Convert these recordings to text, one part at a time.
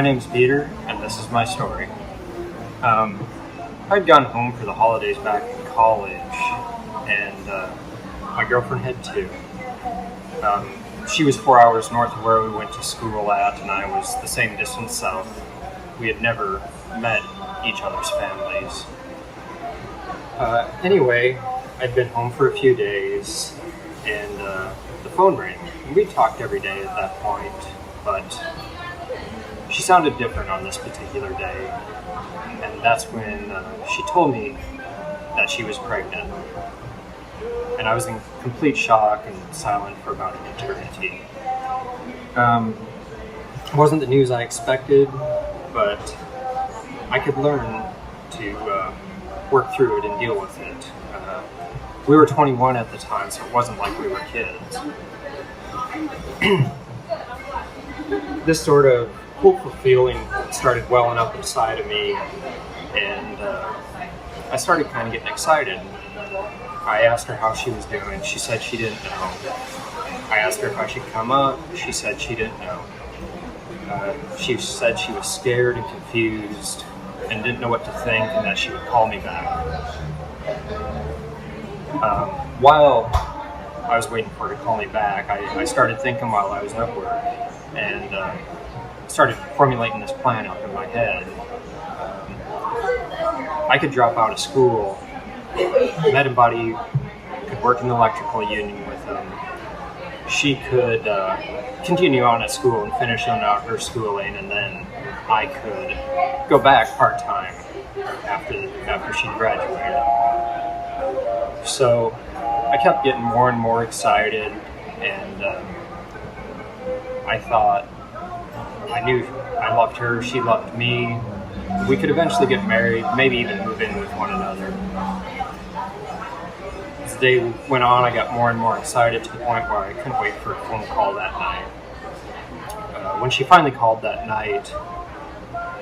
name's Peter, and this is my story. I'd gone home for the holidays back in college, and my girlfriend had too. She was 4 hours north of where we went to school at, and I was the same distance south. We had never met each other's families. Anyway, I'd been home for a few days, and the phone rang. We talked every day at that point, but she sounded different on this particular day, and that's when she told me that she was pregnant. And I was in complete shock and silent for about an eternity. It wasn't the news I expected, but I could learn to work through it and deal with it. We were 21 at the time, so it wasn't like we were kids. This sort of hopeful feeling started welling up inside of me, and I started kind of getting excited. I asked her how she was doing. She said she didn't know. I asked her if I should come up. She said she didn't know. She said she was scared and confused and didn't know what to think, and that she would call me back. While I was waiting for her to call me back, I started thinking while I was at work, and started formulating this plan up in my head. I could drop out of school, met a buddy, could work in the electrical union with him. She could continue on at school and finish out her schooling, and then I could go back part-time after she graduated. So I kept getting more and more excited, and I thought, I knew I loved her, she loved me. We could eventually get married, maybe even move in with one another. As the day went on, I got more and more excited to the point where I couldn't wait for a phone call that night. When she finally called that night,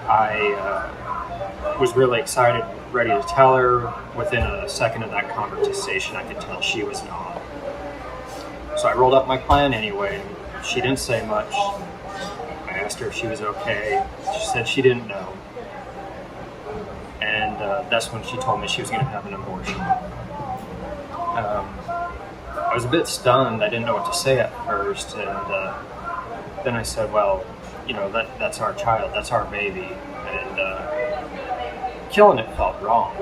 I was really excited, ready to tell her. Within a second of that conversation, I could tell she was not. So I rolled up my plan anyway. She didn't say much. I asked her if she was okay. She said she didn't know. And that's when she told me she was going to have an abortion. I was a bit stunned. I didn't know what to say at first, and then I said, well, you know, that's our child, that's our baby, and killing it felt wrong.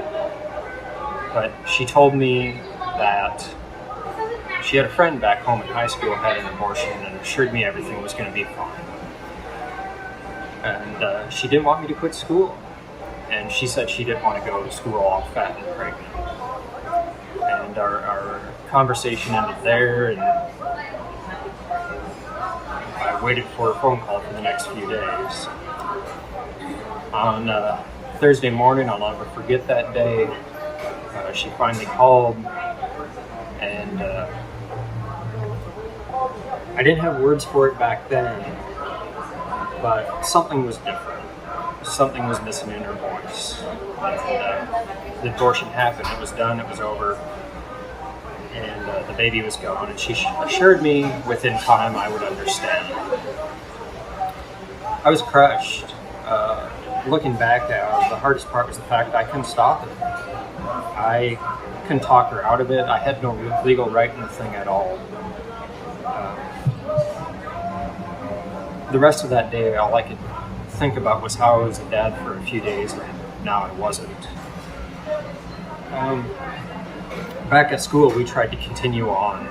But she told me that she had a friend back home in high school who had an abortion and assured me everything was going to be fine. And she didn't want me to quit school. And she said she didn't want to go to school all fat and pregnant. And our conversation ended there, and I waited for a phone call for the next few days. On Thursday morning, I'll never forget that day, she finally called, and I didn't have words for it back then, but something was different. Something was missing in her voice. And the abortion happened, it was done, it was over, and the baby was gone, and she assured me within time I would understand. I was crushed. Looking back at it, the hardest part was the fact that I couldn't stop it. I couldn't talk her out of it. I had no legal right in the thing at all. The rest of that day, all I could think about was how I was a dad for a few days, and now I wasn't. Back at school, we tried to continue on.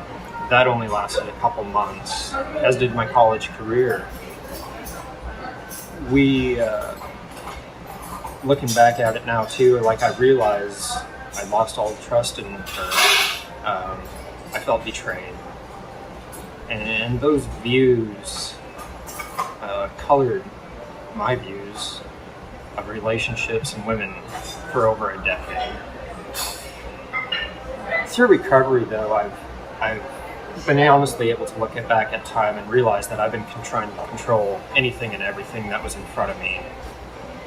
That only lasted a couple months, as did my college career. Looking back at it now too, like I realized I lost all trust in her. I felt betrayed. And those views colored my views of relationships and women for over a decade. Through recovery, though, I've been honestly able to look back at time and realize that I've been trying to control anything and everything that was in front of me.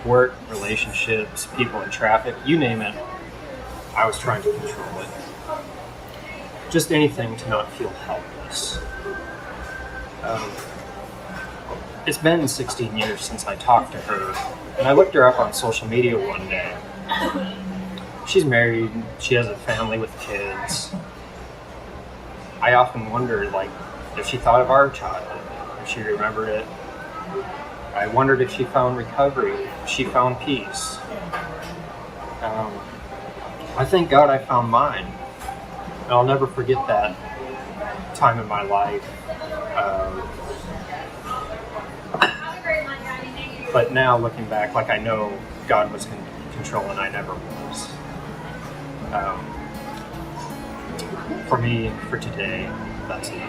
Work, relationships, people in traffic, you name it, I was trying to control it. Just anything to not feel helpless. it's been 16 years since I talked to her, and I looked her up on social media one day. She's married, she has a family with kids. I often wondered, like, if she thought of our childhood, if she remembered it. I wondered if she found recovery, if she found peace. I thank God I found mine. And I'll never forget that time in my life. But now looking back, like, I know God was in control and I never was. For me, for today, that's it.